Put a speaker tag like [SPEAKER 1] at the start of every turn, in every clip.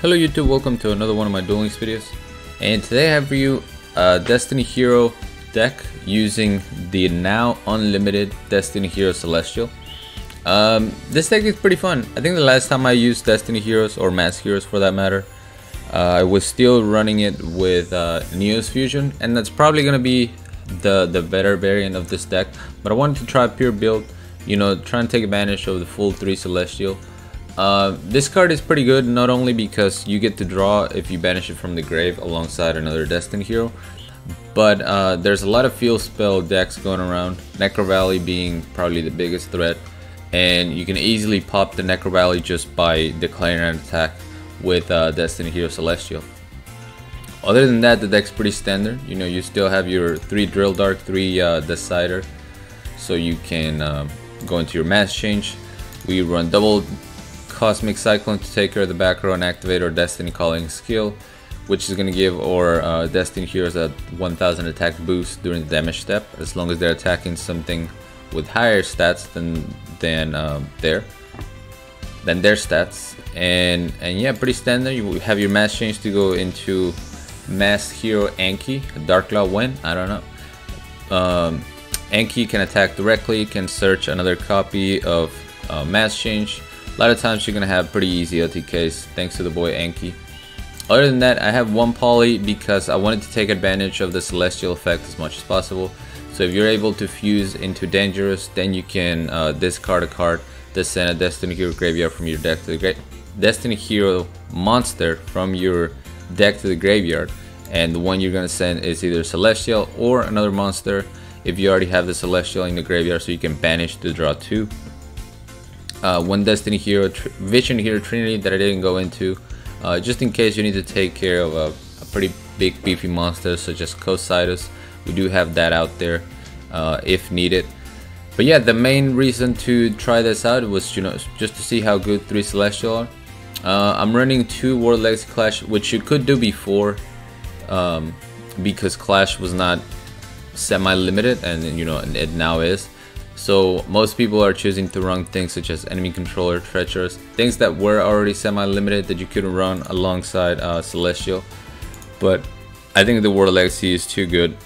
[SPEAKER 1] Hello YouTube, welcome to another one of my Duel Links videos. And today I have for you a Destiny Hero deck using the now unlimited Destiny Hero Celestial. This deck is pretty fun. I think the last time I used Destiny Heroes, or Mass Heroes for that matter, I was still running it with Neos Fusion, and that's probably going to be the better variant of this deck. But I wanted to try a pure build, you know, try and take advantage of the full 3 Celestial. This card is pretty good, not only because you get to draw if you banish it from the grave alongside another Destiny Hero, but there's a lot of field spell decks going around, Necro Valley being probably the biggest threat, and you can easily pop the Necro Valley just by declaring an attack with Destiny Hero Celestial. Other than that, the deck's pretty standard. You know, you still have your 3 Drill Dark, 3 Decider, so you can go into your mass change. We run double Cosmic Cyclone to take care of the back row and activate our Destiny Calling skill, which is going to give our Destiny Heroes a 1000 attack boost during the damage step, as long as they're attacking something with higher stats than their stats. And yeah, pretty standard. You have your mass change to go into Mass Hero Anki, Dark Law Wen, I don't know. Anki can attack directly, can search another copy of mass change. A lot of times you're gonna have pretty easy LTKs thanks to the boy Anki. Other than that, I have 1 poly because I wanted to take advantage of the Celestial effect as much as possible. So if you're able to fuse into Dangerous, then you can discard a card to send a Destiny Hero graveyard from your deck to the Destiny Hero monster from your deck to the graveyard, and the one you're gonna send is either Celestial or another monster if you already have the Celestial in the graveyard, so you can banish to draw 2. 1 Destiny Hero Vision Hero Trinity that I didn't go into, just in case you need to take care of a pretty big beefy monster such as Cosidus. We do have that out there if needed. But yeah, the main reason to try this out was, you know, just to see how good 3 Celestial are. I'm running 2 World Legacy Clash, which you could do before, because Clash was not semi-limited, and you know, it now is. So most people are choosing to run things such as Enemy Controller, Treacherous, things that were already semi-limited that you couldn't run alongside Celestial. But I think the World Legacy is too good,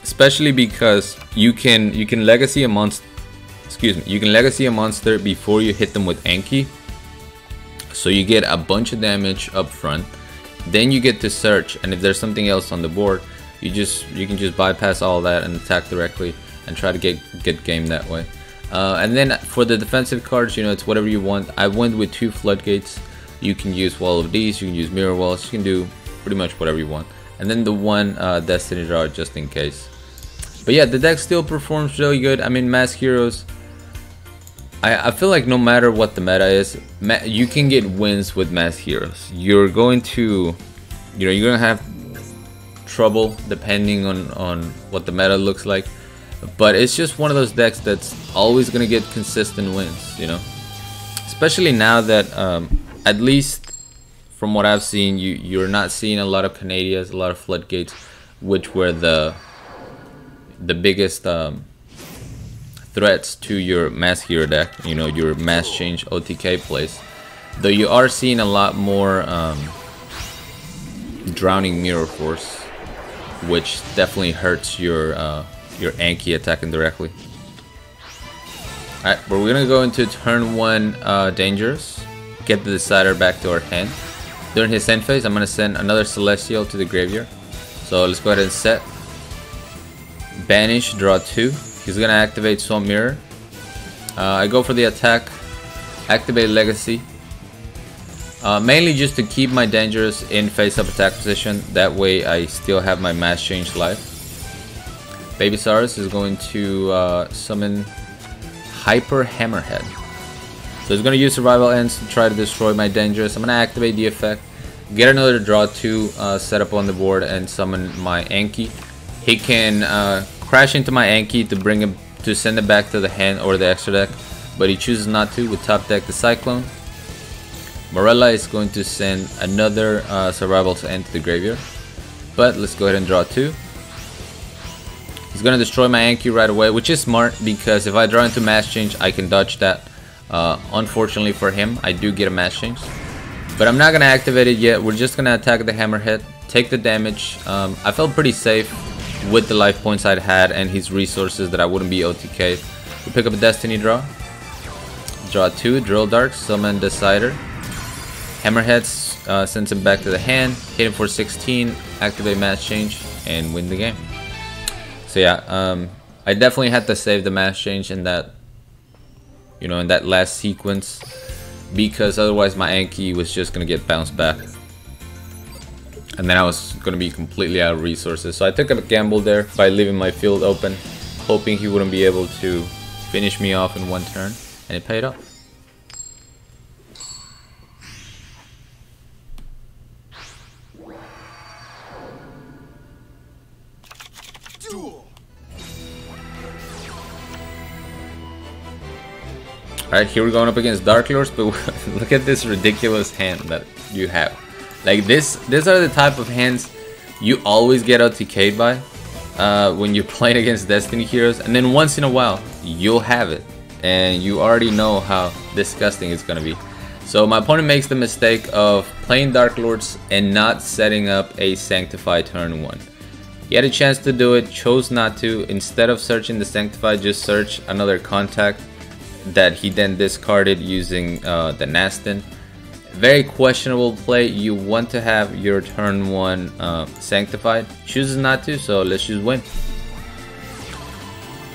[SPEAKER 1] especially because you can legacy a monster. You can legacy a monster before you hit them with Anki, so you get a bunch of damage up front. Then you get to search, and if there's something else on the board, you can just bypass all that and attack directly and try to get game that way. And then for the defensive cards, you know, it's whatever you want. I went with 2 Floodgates. You can use Wall of These, you can use Mirror Walls, you can do pretty much whatever you want. And then the 1 Destiny Draw just in case. But yeah, the deck still performs really good. I mean, Mass Heroes, I feel like no matter what the meta is, you can get wins with Mass Heroes. You're going to, you know, you're gonna have trouble depending on what the meta looks like. But it's just one of those decks that's always gonna get consistent wins, you know. Especially now that, at least from what I've seen, you're not seeing a lot of Canadias, a lot of Floodgates, which were the biggest threats to your Mass Hero deck. You know, your mass change OTK plays. Though you are seeing a lot more Drowning Mirror Force, which definitely hurts your Anki attacking directly. Alright, we're gonna go into turn 1 Dangerous, get the Decider back to our hand. During his end phase, I'm gonna send another Celestial to the graveyard. So let's go ahead and set. Banish, draw 2. He's gonna activate Swamp Mirror. I go for the attack, activate Legacy. Mainly just to keep my Dangerous in face-up attack position. That way I still have my mass change live. Baby Saurus is going to summon Hyper Hammerhead. So he's going to use Survival Ends to try to destroy my Dangerous. I'm going to activate the effect, get another draw 2 set up on the board, and summon my Anki. He can crash into my Anki to send it back to the hand or the extra deck, but he chooses not to with top deck the Cyclone. Morella is going to send another Survival's End to the graveyard, but let's go ahead and draw 2. He's gonna destroy my Anki right away, which is smart because if I draw into mass change, I can dodge that. Unfortunately for him, I do get a mass change. But I'm not gonna activate it yet. We're just gonna attack the Hammerhead, take the damage. I felt pretty safe with the life points I'd had and his resources that I wouldn't be OTK'd. We pick up a Destiny draw. Draw 2, Drill Dark, summon Decider. Hammerheads sends him back to the hand, hit him for 16, activate Mass Change, and win the game. So yeah, I definitely had to save the Mass Change in that, you know, in that last sequence, because otherwise my Anki was just gonna get bounced back. And then I was gonna be completely out of resources. So I took a gamble there by leaving my field open, hoping he wouldn't be able to finish me off in one turn, and it paid off.
[SPEAKER 2] Duel.
[SPEAKER 1] Alright, here we're going up against Dark Lords, but look at this ridiculous hand that you have. Like these are the type of hands you always get OTK'd by when you're playing against Destiny heroes, and then once in a while you'll have it, and you already know how disgusting it's gonna be. So my opponent makes the mistake of playing Dark Lords and not setting up a Sanctify turn 1. He had a chance to do it, chose not to. Instead of searching the Sanctify, just search another contact that he then discarded using the Nastin. Very questionable play. You want to have your turn 1 Sanctified. Chooses not to, so let's just win.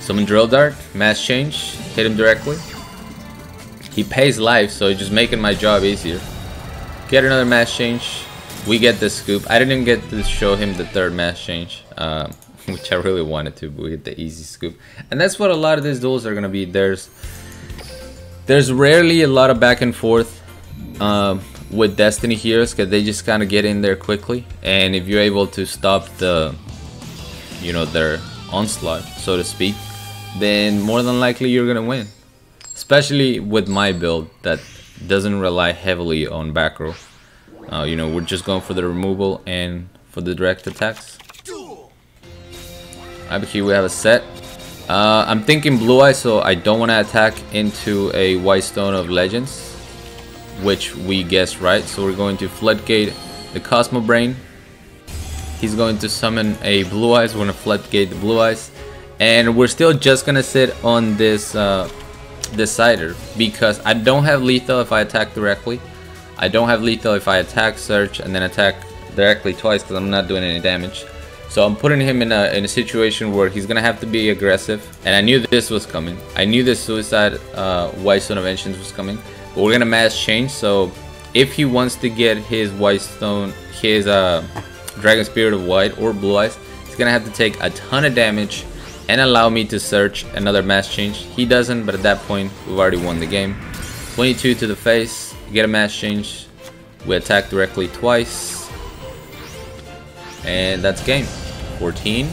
[SPEAKER 1] Summon Drill Dart, Mass Change, hit him directly. He pays life, so just making my job easier. Get another Mass Change. We get the scoop. I didn't get to show him the third Mass Change, which I really wanted to, but we get the easy scoop. And that's what a lot of these duels are going to be. There's rarely a lot of back and forth with Destiny heroes, because they just kind of get in there quickly. And if you're able to stop the, you know, their onslaught, so to speak, then more than likely you're going to win. Especially with my build that doesn't rely heavily on back row. You know, we're just going for the removal and for the direct attacks. Up here we have a set. I'm thinking Blue Eye, so I don't want to attack into a White Stone of Legends, which we guessed right. So we're going to Floodgate the Cosmo Brain. He's going to summon a Blue Eyes. We're going to Floodgate the Blue Eyes, and we're still just going to sit on this Decider, because I don't have lethal if I attack directly. I don't have lethal if I attack, search, and then attack directly twice, because I'm not doing any damage. So I'm putting him in a situation where he's gonna have to be aggressive, and I knew this was coming. I knew this Suicide White Stone of Ancients was coming, but we're gonna Mass Change. So if he wants to get his White Stone, his Dragon Spirit of White or Blue Eyes, he's gonna have to take a ton of damage and allow me to search another Mass Change. He doesn't, but at that point we've already won the game. 22 to the face. Get a Mass Change, we attack directly twice, and that's game. 14.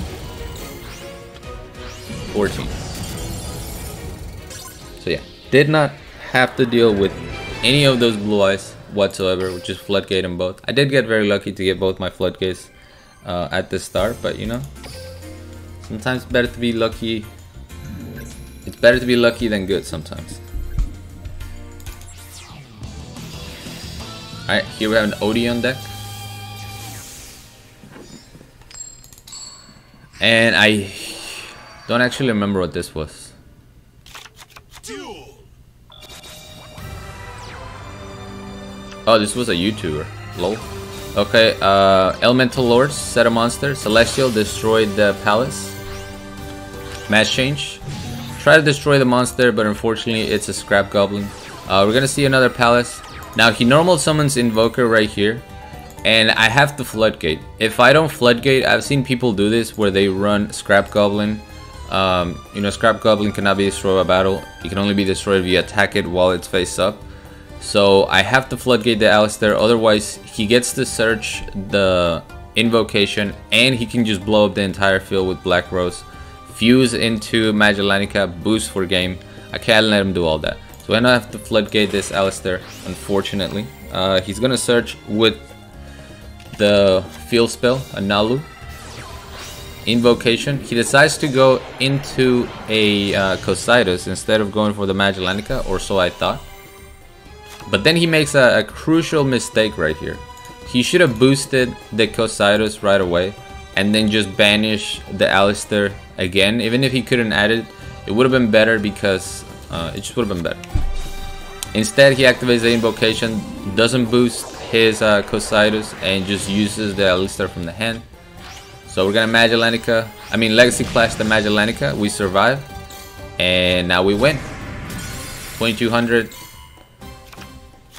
[SPEAKER 1] So yeah, did not have to deal with any of those Blue Eyes whatsoever, which is Floodgate them both. I did get very lucky to get both my Floodgates at the start, but you know, sometimes it's better to be lucky. It's better to be lucky than good sometimes. Alright, here we have an Odeon deck. And I don't actually remember what this was. Oh, this was a YouTuber. Lol. Okay, Elemental Lords, set a monster. Celestial, destroyed the palace. Mass Change. Try to destroy the monster, but unfortunately it's a Scrap Goblin. We're gonna see another palace. Now he normal summons Invoker right here, and I have to Floodgate. If I don't Floodgate, I've seen people do this where they run Scrap Goblin. You know, Scrap Goblin cannot be destroyed by battle. It can only be destroyed if you attack it while it's face up. So I have to Floodgate the Alistair, otherwise he gets to search the Invocation and he can just blow up the entire field with Black Rose. Fuse into Magellanica, boost for game. I can't let him do all that. So I now have to Floodgate this Alistair, unfortunately. He's gonna search with the field spell, a Nalu. Invocation. He decides to go into a Cocytus instead of going for the Magellanica, or so I thought. But then he makes a crucial mistake right here. He should have boosted the Cocytus right away and then just banish the Alistair again. Even if he couldn't add it, it would have been better because it just would have been better. Instead, he activates the invocation, doesn't boost his Cocytus, and just uses the Alistair from the hand. So we're gonna Legacy Clash the Magellanica. We survive, and now we win. 2200.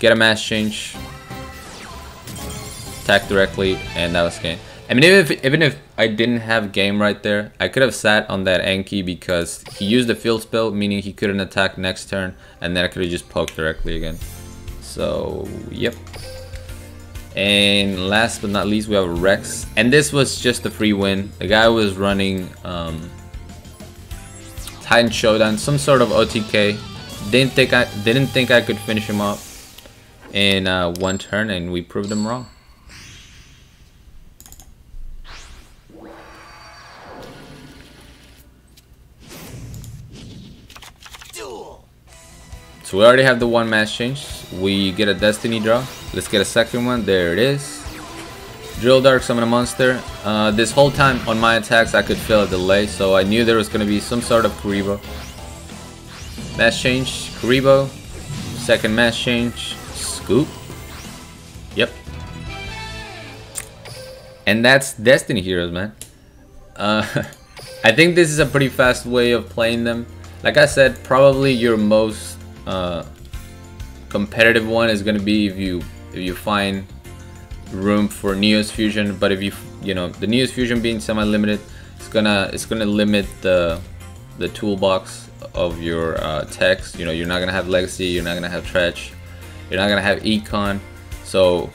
[SPEAKER 1] Get a mass change, attack directly, and that was game. I mean, even if I didn't have game right there, I could have sat on that Anki because he used the field spell, meaning he couldn't attack next turn, and then I could have just poked directly again. So, yep. And last but not least, we have Rex, and this was just a free win. The guy was running Titan Showdown, some sort of OTK. Didn't think I could finish him off in one turn, and we proved him wrong.
[SPEAKER 2] Duel.
[SPEAKER 1] So we already have the one mass change. We get a destiny draw. Let's get a second one. There it is. Drill Dark, summon a monster. This whole time on my attacks I could feel a delay, so I knew there was going to be some sort of Kuriboh. Mass change, Kuriboh. Second mass change, Scoop. Yep. And that's Destiny Heroes, man. I think this is a pretty fast way of playing them. Like I said, probably your most competitive one is gonna be if you find room for Neos Fusion. But if you know the Neos Fusion being semi-limited, it's gonna limit the toolbox of your techs. You know, you're not gonna have Legacy, you're not gonna have Tretch, you're not gonna have Econ, so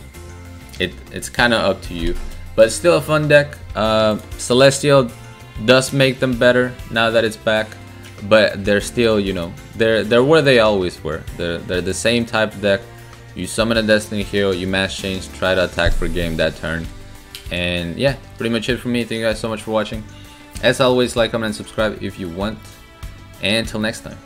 [SPEAKER 1] it's kind of up to you. But still a fun deck. Celestial does make them better now that it's back, but they're still, you know, they're where they always were. They're the same type of deck. You summon a Destiny Hero, you mass change, try to attack for game that turn, and yeah, pretty much it for me. Thank you guys so much for watching. As always, like, comment, and subscribe if you want. And until next time.